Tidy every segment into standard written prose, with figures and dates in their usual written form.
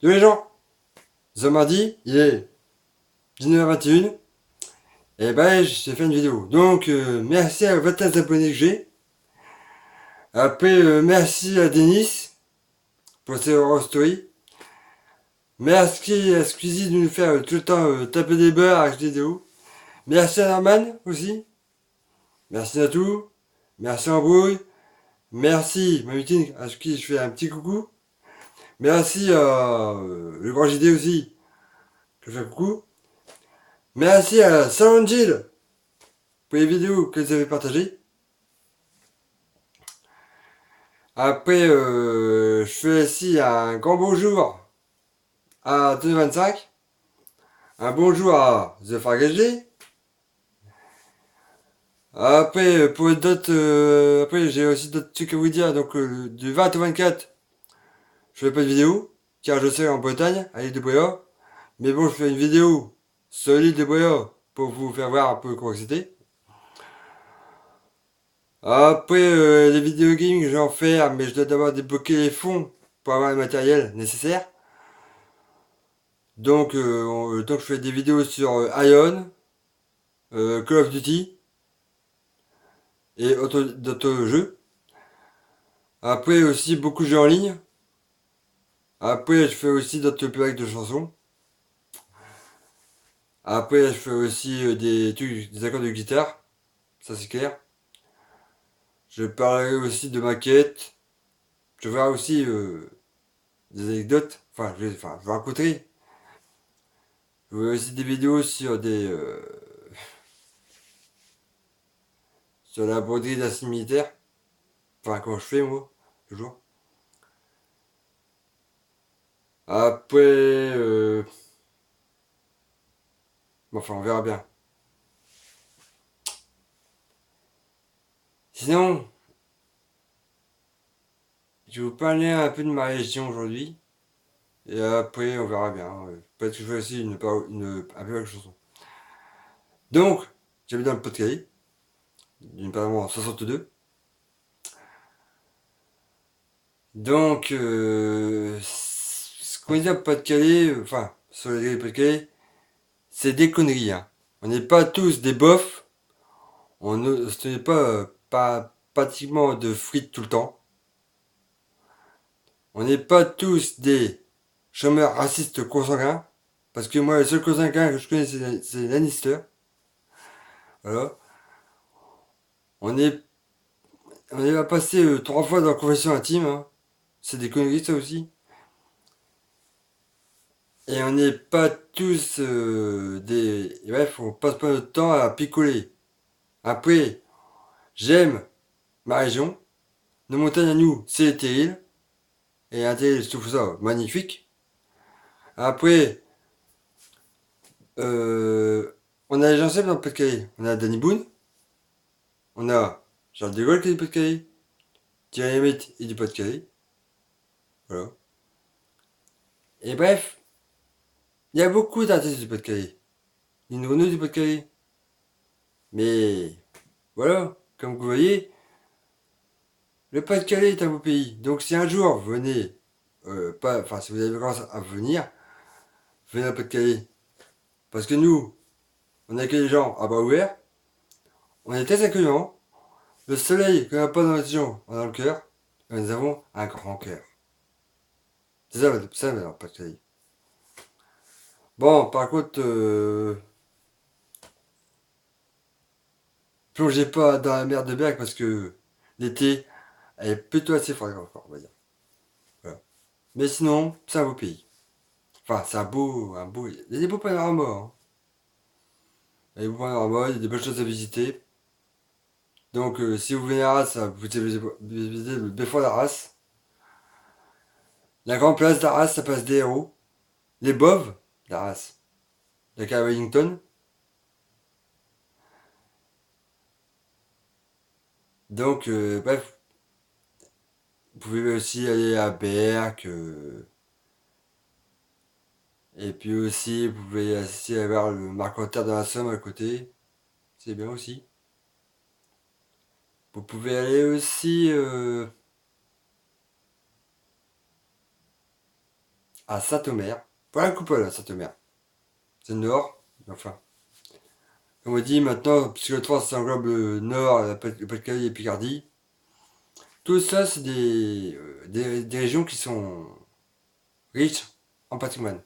Yo les gens, ce mardi, il est 19h21, et ben j'ai fait une vidéo. Donc merci à 21 abonnés que j'ai. Après merci à Denis pour ses horror stories. Merci à Squeezie de nous faire tout le temps taper des beurres avec des vidéos. Merci à Norman aussi. Merci à tout. Merci à Embrouille. Merci Mamutine à qui je fais un petit coucou. Merci à le grand JD aussi que je fais un coucou. Merci à Sound Jill pour les vidéos que vous avez partagées. Après, je fais ici un grand bonjour à 225, un bonjour à The Fargagé. Après, pour d'autres, après j'ai aussi d'autres trucs à vous dire. Donc, du 20 au 24, je fais pas de vidéo, car je serai en Bretagne, à l'île de Bréa. Mais bon, je fais une vidéo sur l'île de Bréa pour vous faire voir un peu comment c'était. Après, les vidéos gaming, je vais en faire, mais je dois d'abord débloquer les fonds pour avoir le matériel nécessaire. Donc je fais des vidéos sur Ion, Call of Duty et d'autres jeux. Après aussi beaucoup de jeux en ligne. Après je fais aussi d'autres plaques de chansons. Après je fais aussi des accords de guitare, ça c'est clair. Je parlerai aussi de maquettes. Je verrai aussi des anecdotes. Enfin, je vous raconterai. Je verrai aussi des vidéos sur sur la broderie d'un signe militaire. Enfin, comment je fais moi, toujours. Après, bon, enfin, on verra bien. Sinon, je vais vous parler un peu de ma région aujourd'hui. Et après, on verra bien. Peut-être que je ferai aussi un peu de chanson. Donc, j'habite dans le Pas-de-Calais, d'une part en 62. Donc, ce qu'on dit dans le Pas-de-Calais, enfin, sur les Pas-de-Calais, c'est des conneries, hein. On n'est pas tous des bofs. On ne se n'est pas pratiquement de frites tout le temps. On n'est pas tous des chômeurs racistes consanguins. Parce que moi, le seul consanguin que je connais, c'est Lannister. Voilà. On est, on est passé 3 fois dans la confession intime, hein. C'est des conneries, ça aussi. Et on n'est pas tous des. Bref, on passe pas notre temps à picoler. Après, j'aime ma région. Nos montagnes à nous, c'est les terrils. Et un terril, je trouve ça magnifique. Après, euh, on a les gens simples dans le Pas-de-Calais. On a Danny Boone. On a Charles de Gaulle qui est du Pas-de-Calais. Thierry Emmett est du Pas-de-Calais. Voilà. Et bref, il y a beaucoup d'artistes du Pas-de-Calais. Une Renault du Pas-de-Calais. Mais voilà, comme vous voyez, le Pas-de-Calais est un beau pays. Donc si un jour vous venez, pas, enfin si vous avez des vacances à venir, venez au Pas-de-Calais. Parce que nous, on accueille les gens à bras ouverts, on est très accueillants, le soleil qu'on n'a pas dans la région, on a dans le cœur, et nous avons un grand cœur. C'est ça le Pas-de-Calais. Bon, par contre, plongez pas dans la mer de Berck parce que l'été, elle est plutôt assez froide encore, on va dire. Voilà. Mais sinon, c'est un beau pays. Enfin, c'est un beau. Il y a des beaux panoramas, hein. Il y a des beaux panoramas, il y a des belles choses à visiter. Donc, si vous venez à Arras, vous pouvez visiter le beffroi d'Arras. La grande place d'Arras, ça passe des héros. Les Boves d'Arras. La gare Wellington. Donc, bref, vous pouvez aussi aller à Berck. Et puis aussi, vous pouvez aussi avoir le Marcanterre de la Somme à côté. C'est bien aussi. Vous pouvez aller aussi à Saint-Omer. Pour la coupole à Saint-Omer. C'est le nord, enfin. Comme on dit maintenant, puisque le ça englobe le nord, le Pas-de-Calais et Picardie. Tout ça, c'est des régions qui sont riches en patrimoine.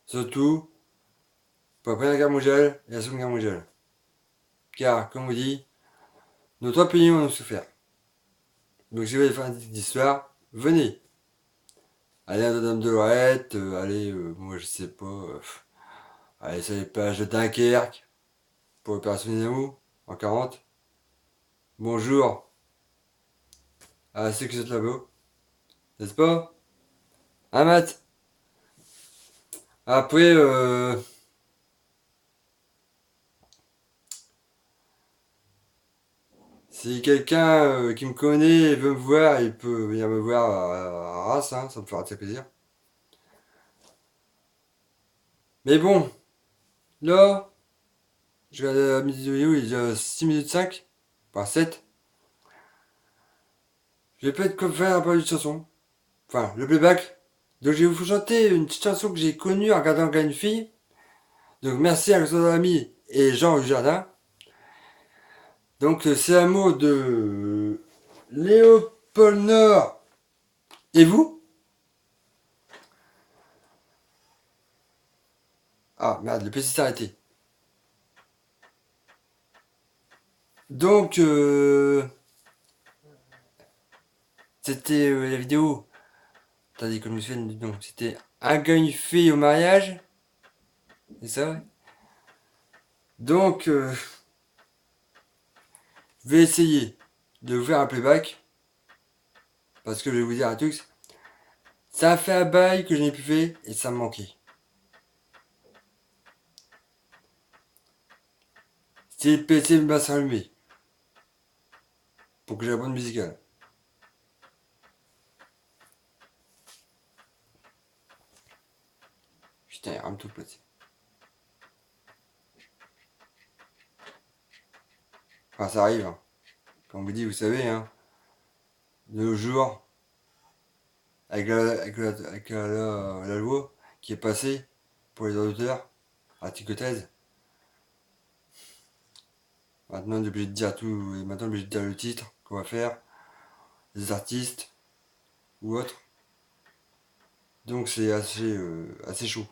Surtout pour la Première Guerre mondiale et la Seconde Guerre mondiale. Car, comme on dit, nos trois pays ont souffert. Donc si vous voulez faire un titre d'histoire, venez. Allez à Notre-Dame de Lorette, allez, moi je sais pas, allez sur les plages de Dunkerque, pour l'opération Dynamo, en 40. Bonjour à ceux qui sont là-bas, n'est-ce pas? Hein, Matt? Après, si quelqu'un qui me connaît et veut me voir, il peut venir me voir à Arras, hein, ça me fera très plaisir. Mais bon, là, je regarde la vidéo, il y a 6 minutes 5, pas 7. Je vais peut-être comme faire un peu de chanson. Enfin, le playback. Donc je vais vous chanter une petite chanson que j'ai connue en regardant une fille. Donc merci à nos amis et Jean du Jardin. Donc c'est un mot de Léopold Nord. Et vous? Ah merde, le PC s'est arrêté. Donc c'était la vidéo. Attendez, comme je me souviens du nom. C'était un gars, une fille au mariage. C'est ça, ouais. Donc je vais essayer de vous faire un playback. Parce que je vais vous dire à tous. Ça a fait un bail que je n'ai plus fait et ça me manquait. Si le PC me va s'allumer. Pour que j'ai la bonne musicale. Putain, il rame tout le PC. Enfin, ça arrive. Hein. Comme on vous dit, vous savez, hein. De nos jours, avec la loi qui est passée pour les auditeurs, article 13, maintenant on est obligé de dire tout, et maintenant on est obligé de dire le titre qu'on va faire, les artistes ou autres. Donc c'est assez chaud.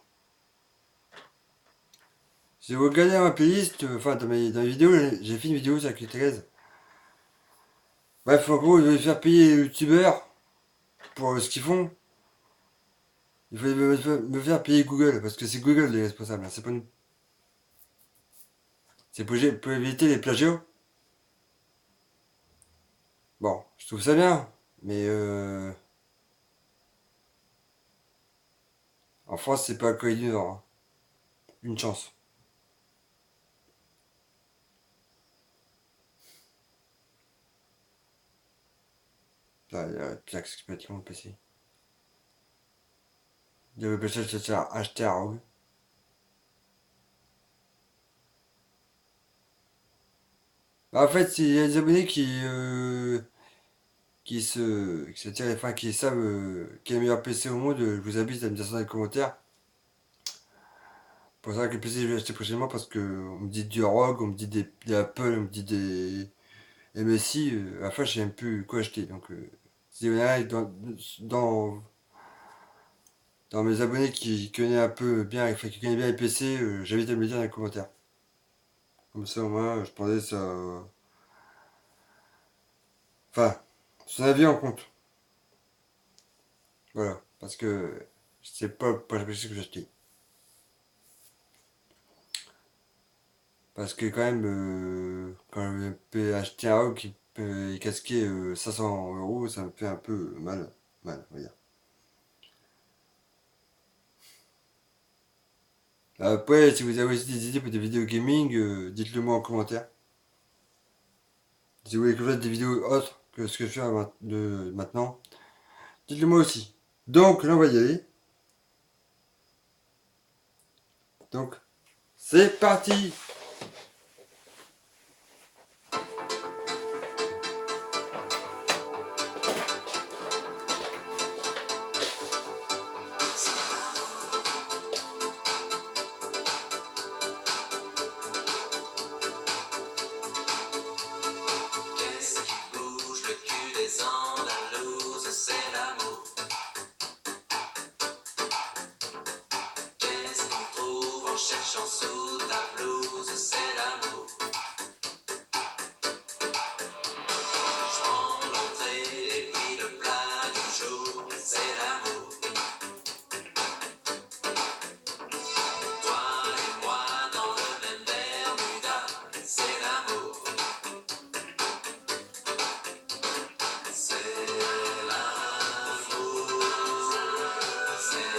Si vous regardez ma playlist, enfin dans mes vidéos, j'ai fait une vidéo sur article 13. Bref, en gros, ils veulent faire payer les youtubeurs pour ce qu'ils font. Il faut me faire payer Google, parce que c'est Google les responsables, hein, c'est pas nous. C'est pour éviter les plagiats. Bon, je trouve ça bien, mais en France, c'est pas la Corée du Nord. Hein. Une chance. Là, il y a un claque qui peut être long, le PC. Il y avait peut-être acheter à Rogue. Bah, en fait, il y a des abonnés qui se tirent les fins, qui savent quel est le meilleur PC au monde. Je vous invite à me dire ça dans les commentaires. Pour savoir quel PC je vais acheter prochainement, parce que on me dit du ROG, on me dit des Apple, on me dit des MSI. À la fin, je sais même plus quoi acheter. Donc, si vous avez dans, dans mes abonnés qui connaissent un peu bien, enfin, qui connaissent bien les PC, j'invite à me le dire dans les commentaires. Comme ça, au moins, je prendrais ça. Enfin, son avis en compte. Voilà. Parce que c'est pas le PC que j'ai acheté. Parce que quand même, quand je peux acheter un ROG qui peut casquer 500 euros, ça me fait un peu mal. Mal, on va dire. Après, si vous avez aussi des idées pour des vidéos gaming, dites-le moi en commentaire. Si vous voulez que je fasse des vidéos autres que ce que je fais maintenant, dites-le moi aussi. Donc là, on va y aller. Donc, c'est parti! cherchant sous ta blouse, c'est l'amour. Je prends l'entrée et puis le plat du jour, c'est l'amour. Toi et moi dans le même Bermuda, c'est l'amour. C'est l'amour. C'est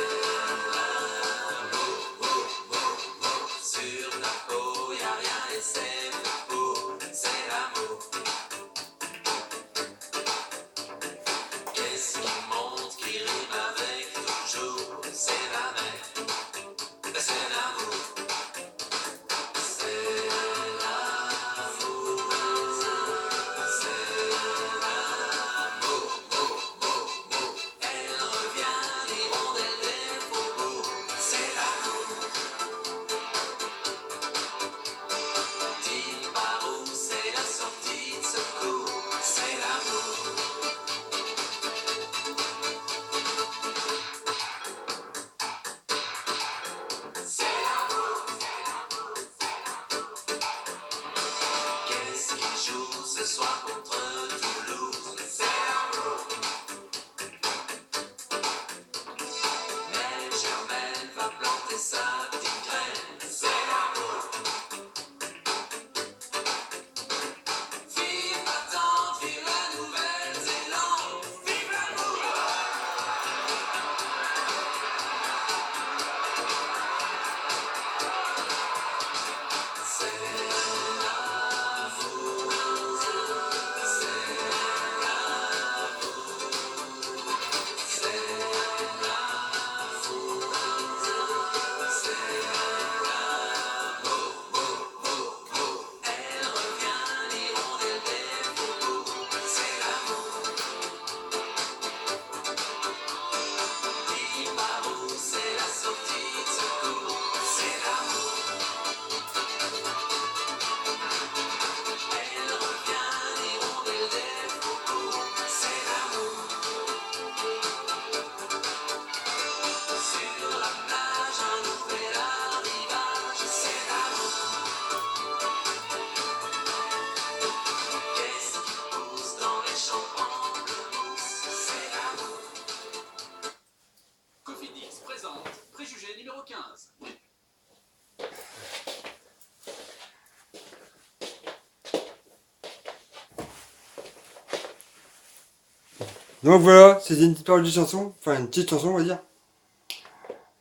l'amour. Sur ta peau, y a rien et c'est beau, c'est l'amour. Qu'est-ce qui monte, qui rime avec toujours, c'est la mer, c'est l'amour. C'est l'amour. C'est l'amour. Elle revient, l'hirondelle des faubourgs, c'est l'amour. Dis par où c'est la sortie de secours, c'est l'amour. C'est l'amour. Qu'est-ce qui joue ce soir contre Toulouse, c'est l'amour. Mais Germaine va planter sa petite graine, c'est l'amour. Vive ma tante, vive la Nouvelle-Zélande, vive l'amour. C'est l'amour. C'est l'amour. C'est l'amour. Elle revient, l'hirondelle des faubourgs, c'est l'amour. Dis par où c'est la sortie de secours, c'est l'amour. Elle revient, l'hirondelle des faubourgs, c'est l'amour. Sur la plage, un nouvel arrivage, c'est l'amour. Qu'est-ce qui pousse dans les champs pamplemousses, c'est l'amour. Cofidis présente préjugé numéro 15. Donc voilà, c'était une petite parole de chanson, enfin une petite chanson on va dire.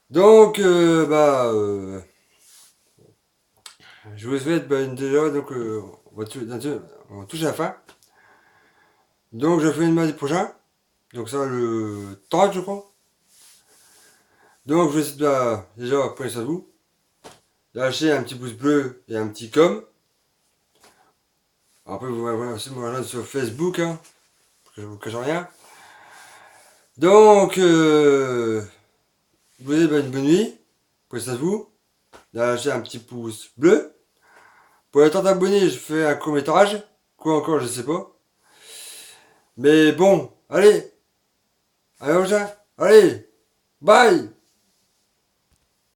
Donc je vous souhaite déjà donc on touche à la fin. Donc je fais une mardi prochain, donc ça le 30 je crois. Donc je vous souhaite déjà prenez soin de vous, lâchez un petit pouce bleu et un petit com. Après vous pouvez aussi me rejoindre sur Facebook, hein, que je vous cache rien. Donc vous avez une bonne nuit, prenez soin de vous, lâchez un petit pouce bleu. Pour les 30 abonnés, je fais un court-métrage. Quoi encore, je sais pas. Mais bon, allez. Allez, au prochain. Allez. Bye.